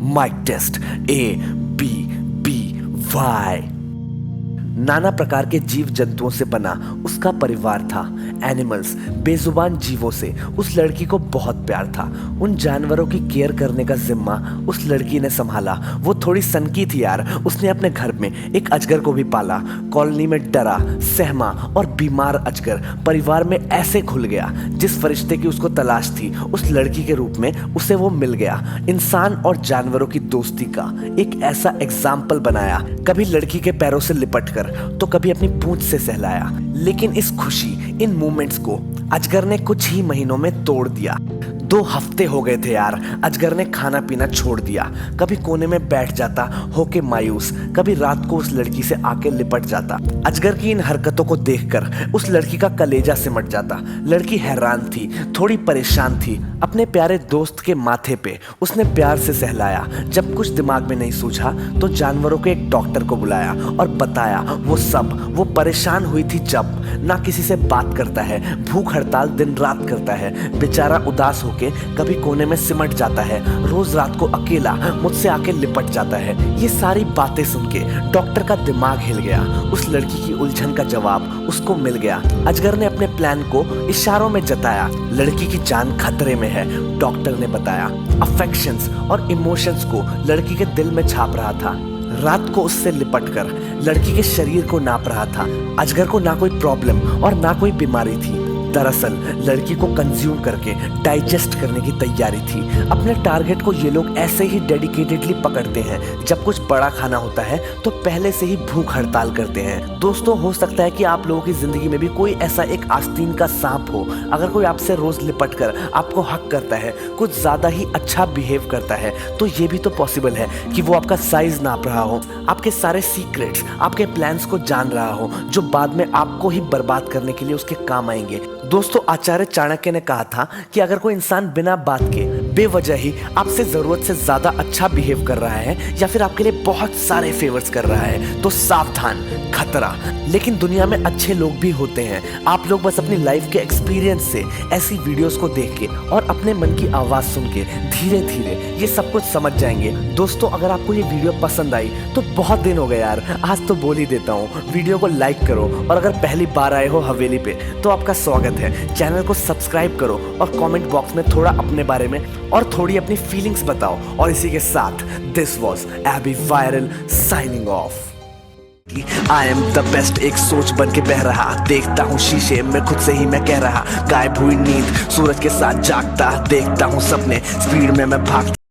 Mic test ABBY। नाना प्रकार के जीव जंतुओं से बना उसका परिवार था। एनिमल्स, बेजुबान जीवों से उस लड़की को बहुत प्यार था। उन जानवरों की केयर करने का जिम्मा उस लड़की ने संभाला। वो थोड़ी सनकी थी यार। उसने अपने घर में एक अजगर को भी पाला। कॉलोनी में डरा, सहमा और बीमार अजगर परिवार में ऐसे घुल गया। जिस फरिश्ते की उसको तलाश थी उस लड़की के रूप में उसे वो मिल गया। इंसान और जानवरों की दोस्ती का एक ऐसा एग्जाम्पल बनाया। कभी लड़की के पैरों से लिपट कर तो कभी अपनी पूंछ से सहलाया। लेकिन इस खुशी, इन मोमेंट्स को अजगर ने कुछ ही महीनों में तोड़ दिया। 2 हफ्ते हो गए थे यार। अजगर ने खाना पीना छोड़ दिया। कभी कोने में बैठ जाता होके मायूस, कभी रात को उस लड़की से आके लिपट जाता। अजगर की इन हरकतों को देखकर उस लड़की का कलेजा सिमट जाता। लड़की हैरान थी, थोड़ी परेशान थी। अपने प्यारे दोस्त के माथे पे उसने प्यार से सहलाया। जब कुछ दिमाग में नहीं सूझा तो जानवरों के एक डॉक्टर को बुलाया और बताया वो परेशान हुई थी जब ना किसी से बात करता है, भूख हड़ताल दिन रात करता है, बेचारा उदास होके कभी कोने में सिमट जाता है, रोज रात को अकेला मुझसे आके लिपट जाता है। ये सारी बातें सुन के डॉक्टर का दिमाग हिल गया। उस लड़की की उलझन का जवाब उसको मिल गया। अजगर ने अपने प्लान को इशारों में जताया। लड़की की जान खतरे में है, डॉक्टर ने बताया। अफेक्शंस और इमोशंस को लड़की के दिल में छाप रहा था। रात को उससे लिपटकर लड़की के शरीर को नाप रहा था। अजगर को ना कोई प्रॉब्लम और ना कोई बीमारी थी। दरअसल लड़की को कंज्यूम करके डाइजेस्ट करने की तैयारी थी। अपने टारगेट को ये लोग ऐसे ही डेडिकेटेडली पकड़ते हैं। जब कुछ बड़ा खाना होता है तो पहले से ही भूख हड़ताल करते हैं। दोस्तों, हो सकता है कि आप लोगों की जिंदगी में भी कोई ऐसा एक आस्तीन का सांप हो। अगर कोई आपसे रोज लिपट कर आपको हक करता है, कुछ ज्यादा ही अच्छा बिहेव करता है, तो ये भी तो पॉसिबल है कि वो आपका साइज नाप रहा हो, आपके सारे सीक्रेट्स, आपके प्लान्स को जान रहा हो, जो बाद में आपको ही बर्बाद करने के लिए उसके काम आएंगे। दोस्तों, आचार्य चाणक्य ने कहा था कि अगर कोई इंसान बिना बात के बेवजह ही आपसे जरूरत से ज्यादा अच्छा बिहेव कर रहा है या फिर आपके लिए बहुत सारे फेवर्स कर रहा है तो सावधान, खतरा। लेकिन दुनिया में अच्छे लोग भी होते हैं। आप लोग बस अपनी लाइफ के एक्सपीरियंस से ऐसी वीडियोस को देख के और अपने मन की आवाज सुन के धीरे धीरे ये सब कुछ समझ जाएंगे। दोस्तों, अगर आपको ये वीडियो पसंद आई तो बहुत दिन हो गए यार, आज तो बोल ही देता हूँ, वीडियो को लाइक करो। और अगर पहली बार आए हो हवेली पे तो आपका स्वागत है। चैनल को सब्सक्राइब करो और कमेंट बॉक्स में थोड़ा अपने बारे में और थोड़ी अपनी फीलिंग्स बताओ। और इसी के साथ this was AB viral signing off. I am the best एक सोच बन के बह रहा, देखता हूँ शीशे में खुद से ही मैं कह रहा, गायब हुई नींद सूरज के साथ जागता, देखता हूँ सपने स्पीड में मैं भागता।